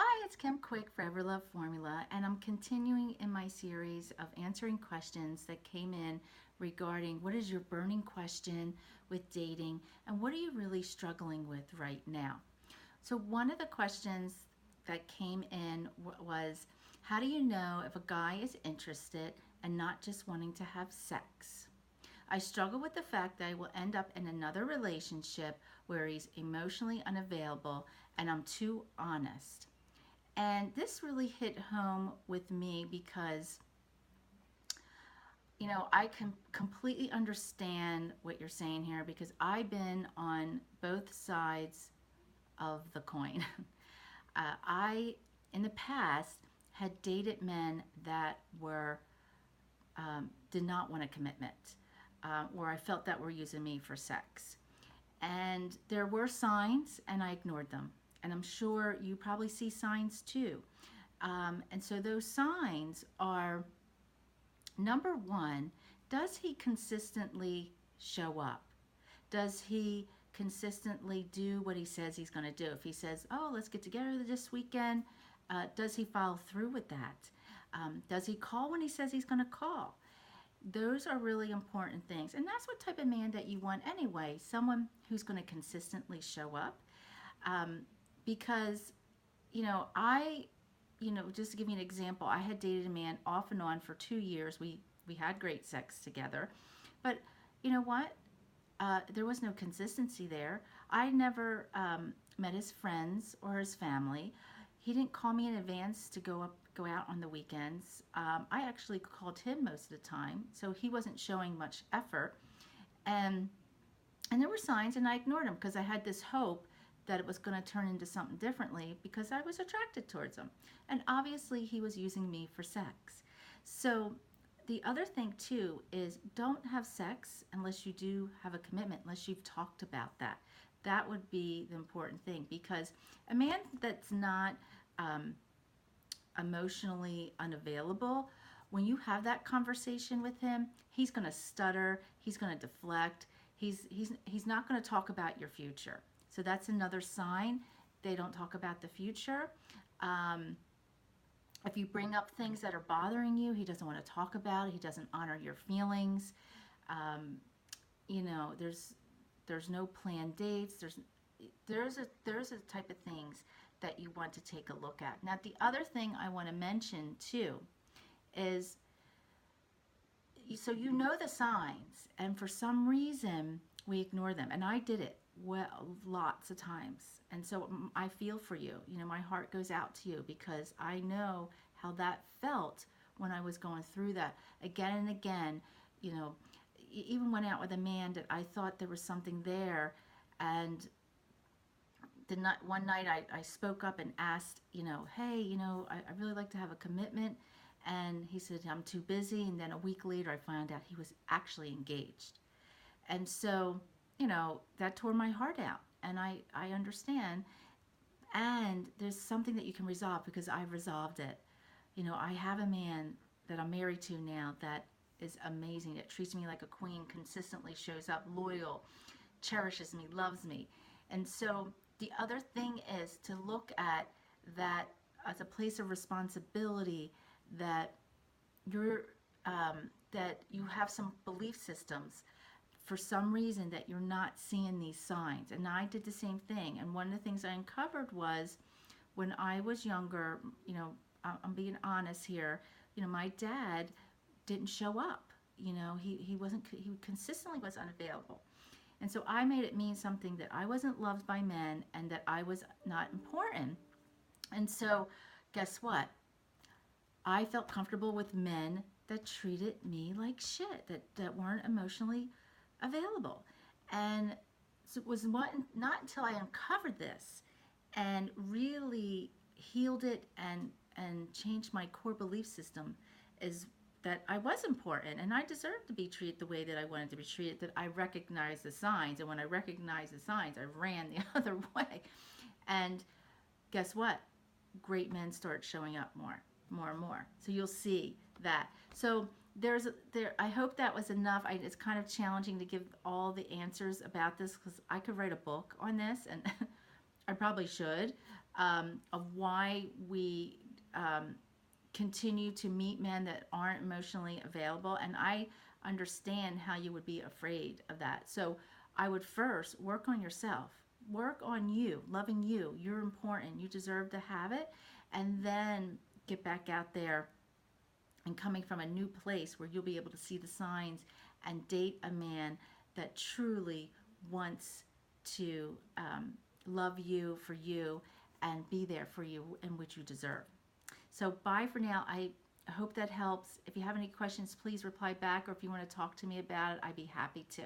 Hi, it's Kim Quick, Forever Love Formula, and I'm continuing in my series of answering questions that came in regarding what is your burning question with dating and what are you really struggling with right now. So, one of the questions that came in was, how do you know if a guy is interested and not just wanting to have sex? I struggle with the fact that I will end up in another relationship where he's emotionally unavailable and I'm too honest. And this really hit home with me because, I can completely understand what you're saying here because I've been on both sides of the coin. I, in the past, had dated men that did not want a commitment, or I felt that were using me for sex. And there were signs, and I ignored them. And I'm sure you probably see signs too. And so those signs are, number one, does he consistently show up? Does he consistently do what he says he's going to do? If he says, oh, let's get together this weekend, does he follow through with that? Does he call when he says he's going to call? Those are really important things. And that's what type of man that you want anyway, someone who's going to consistently show up. Um, because, just to give you an example, I had dated a man off and on for 2 years. We had great sex together. But you know what? There was no consistency there. I never met his friends or his family. He didn't call me in advance to go out on the weekends. I actually called him most of the time, so he wasn't showing much effort. And and there were signs, and I ignored him because I had this hope that it was going to turn into something differently because I was attracted towards him. And obviously, he was using me for sex. So the other thing too is don't have sex unless you do have a commitment, unless you've talked about that. That would be the important thing because a man that's not um, emotionally unavailable, when you have that conversation with him, he's going to stutter, he's going to deflect, he's not going to talk about your future. So that's another sign they don't talk about the future. Um, if you bring up things that are bothering you, he doesn't want to talk about it. He doesn't honor your feelings. Um, there's no planned dates. There's a type of things that you want to take a look at. Now, the other thing I want to mention too is, so you know the signs, and for some reason we ignore them, and I did it well lots of times. And so I feel for you. My heart goes out to you because I know how that felt when I was going through that again and again. You know, even went out with a man that I thought there was something there, and one night I spoke up and asked, hey, I really like to have a commitment. And he said, I'm too busy. And then a week later, I found out he was actually engaged. And so, that tore my heart out. And I understand. And there's something that you can resolve because I resolved it. I have a man that I'm married to now that is amazing, that treats me like a queen, consistently shows up, loyal, cherishes me, loves me. And so the other thing is to look at that as a place of responsibility, that you're that you have some belief systems for some reason that you're not seeing these signs. And I did the same thing. And one of the things I uncovered was when I was younger, I'm being honest here, my dad didn't show up. He wasn't, he consistently was unavailable. And so I made it mean something, that I wasn't loved by men and that I was not important. And so guess what? I felt comfortable with men that treated me like shit, that weren't emotionally available. And so it was not until I uncovered this and really healed it and changed my core belief system is that I was important and I deserved to be treated the way that I wanted to be treated, that I recognized the signs. And when I recognized the signs, I ran the other way. And guess what? Great men start showing up more and more. So you'll see that. So I hope that was enough. It's kind of challenging to give all the answers about this because I could write a book on this, and I probably should. of why we continue to meet men that aren't emotionally available. And I understand how you would be afraid of that. So I would first work on yourself, work on you, loving you. You're important. You deserve to have it. And then get back out there and coming from a new place where you'll be able to see the signs and date a man that truly wants to love you for you and be there for you and which you deserve. So bye for now. I hope that helps. If you have any questions, please reply back, or if you want to talk to me about it, I'd be happy to.